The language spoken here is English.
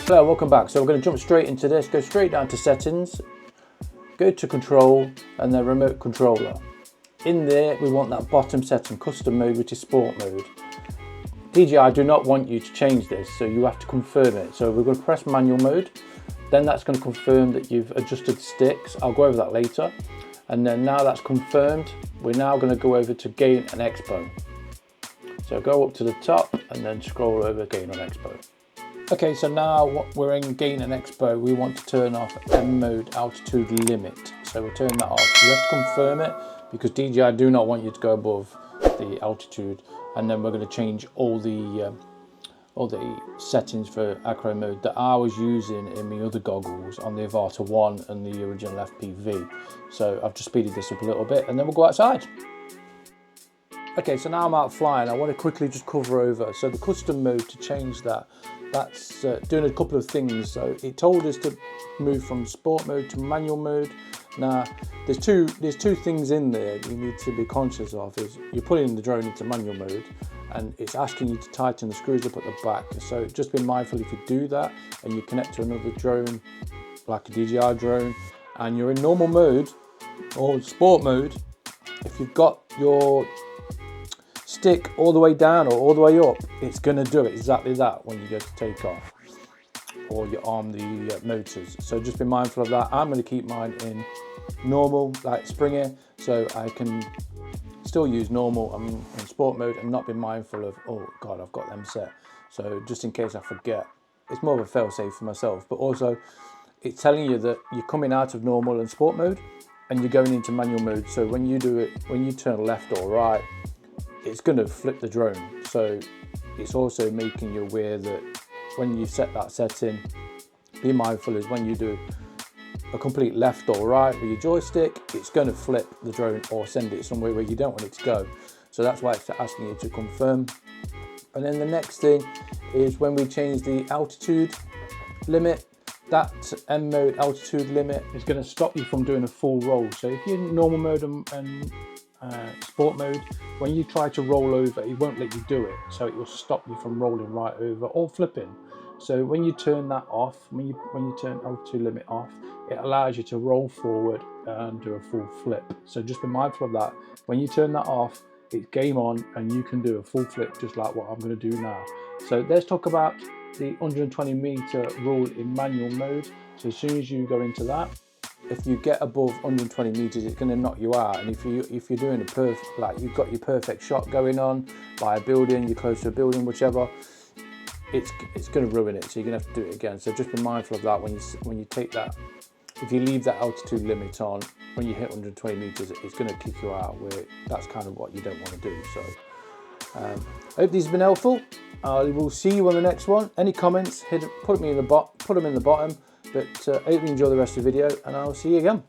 Hello, welcome back. So we're going to jump straight into this, go straight down to settings, go to control and then remote controller. In there we want that bottom setting, custom mode, which is sport mode. DJI do not want you to change this, so you have to confirm it. So we're going to press manual mode, then that's going to confirm that you've adjusted the sticks. I'll go over that later. And then now that's confirmed, we're now going to go over to gain and expo. So go up to the top and then scroll over gain and expo. Okay, so now we're in gain and expo, we want to turn off M mode altitude limit. So we'll turn that off. You have to confirm it because DJI do not want you to go above the altitude. And then we're going to change all the settings for acro mode that I was using in my other goggles on the Avata 1 and the original FPV. So I've just speeded this up a little bit and then we'll go outside. Okay, so now I'm out flying. I want to quickly just cover over. So the custom mode, to change that, that's doing a couple of things. So it told us to move from sport mode to manual mode. Now, there's two things in there you need to be conscious of. Is you're putting the drone into manual mode and it's asking you to tighten the screws up at the back. So just be mindful if you do that and you connect to another drone, like a DJI drone, and you're in normal mode or sport mode, if you've got your stick all the way down or all the way up, it's going to do it exactly that when you go to take off or you arm the motors. So just be mindful of that. I'm going to keep mine in normal, like Springer, so I can still use normal. I'm in sport mode and not be mindful of, oh god, I've got them set. So just in case I forget, it's more of a fail safe for myself, but also it's telling you that you're coming out of normal and sport mode and you're going into manual mode. So when you do it, when you turn left or right, it's going to flip the drone. So it's also making you aware that when you set that setting, be mindful is when you do a complete left or right with your joystick, it's going to flip the drone or send it somewhere where you don't want it to go. So that's why it's asking you to confirm. And then the next thing is when we change the altitude limit, that M mode altitude limit is going to stop you from doing a full roll. So if you're in normal mode and sport mode, when you try to roll over, it won't let you do it. So it will stop you from rolling right over or flipping. So when you turn that off, when you turn altitude limit off, it allows you to roll forward and do a full flip. So just be mindful of that. When you turn that off, it's game on and you can do a full flip just like what I'm going to do now. So let's talk about the 120 meter rule in manual mode. So as soon as you go into that, if you get above 120 meters, it's going to knock you out. And if you're doing a perfect, like you've got your perfect shot going on by a building, you're close to a building, whichever, it's going to ruin it. So you're going to have to do it again. So just be mindful of that when you take that. If you leave that altitude limit on, when you hit 120 meters, it's going to kick you out. Where that's kind of what you don't want to do. So I hope these have been helpful. I will see you on the next one. Any comments, put them in the bottom. But I hope you enjoy the rest of the video and I'll see you again.